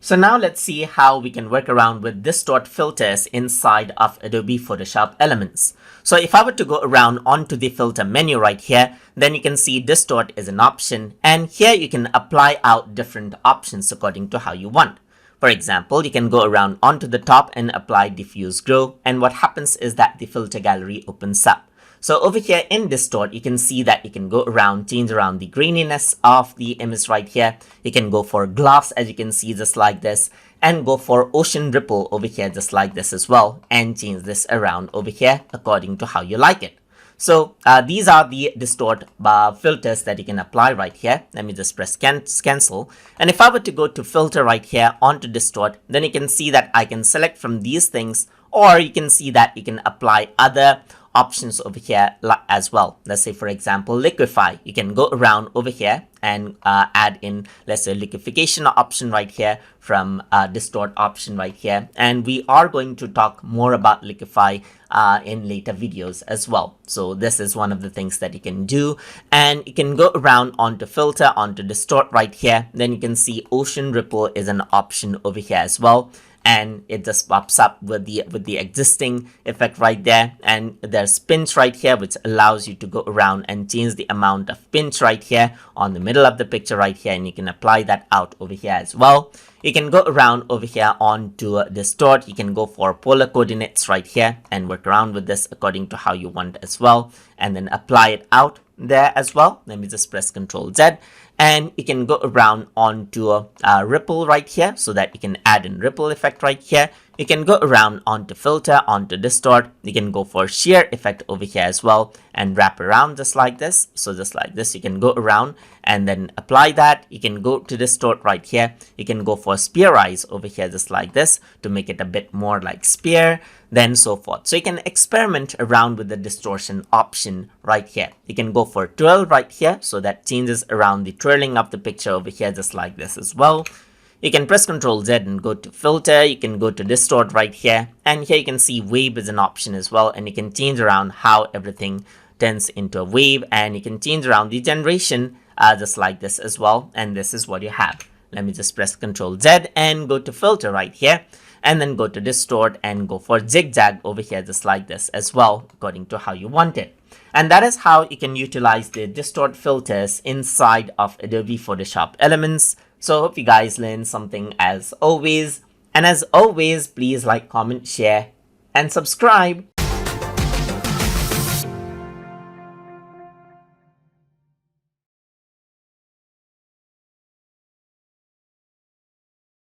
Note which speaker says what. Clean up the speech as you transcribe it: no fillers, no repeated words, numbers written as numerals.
Speaker 1: So now let's see how we can work around with distort filters inside of Adobe Photoshop Elements. So if I were to go around onto the filter menu right here, then you can see distort is an option, and here you can apply out different options according to how you want. For example, you can go around onto the top and apply diffuse grow, and what happens is that the filter gallery opens up. So over here in Distort, you can see that you can go around, change around the graininess of the image right here. You can go for gloss, as you can see, just like this, and go for ocean ripple over here, just like this as well, and change this around over here according to how you like it. So these are the distort filters that you can apply right here. Let me just press cancel. And if I were to go to filter right here onto distort, then you can see that I can select from these things, or you can see that you can apply other options over here as well. Let's say, for example, liquefy. You can go around over here and add in, let's say, liquefaction option right here from distort option right here. And we are going to talk more about liquefy in later videos as well. So this is one of the things that you can do. And you can go around onto filter, onto distort right here. Then you can see ocean ripple is an option over here as well. And it just pops up with the existing effect right there. And there's pinch right here, which allows you to go around and change the amount of pinch right here on the middle of the picture right here, and you can apply that out over here as well. You can go around over here onto distort. You can go for polar coordinates right here and work around with this according to how you want as well, and then apply it out there as well. Let me just press Ctrl Z, and you can go around onto a ripple right here, so that you can add in ripple effect right here. You can go around onto filter, onto distort. You can go for shear effect over here as well and wrap around just like this. So just like this, you can go around and then apply that. You can go to distort right here. You can go for spearize over here just like this to make it a bit more like spear, then so forth. So you can experiment around with the distortion option right here. You can go for twirl right here, so that changes around the twirling of the picture over here just like this as well. You can press Ctrl Z and go to filter. You can go to distort right here, and here you can see wave is an option as well, and you can change around how everything turns into a wave, and you can change around the generation just like this as well, and this is what you have. Let me just press Ctrl Z and go to filter right here, and then go to distort and go for zigzag over here just like this as well, according to how you want it. And that is how you can utilize the distort filters inside of Adobe Photoshop Elements. So I hope you guys learned something as always. And as always, please like, comment, share, and subscribe.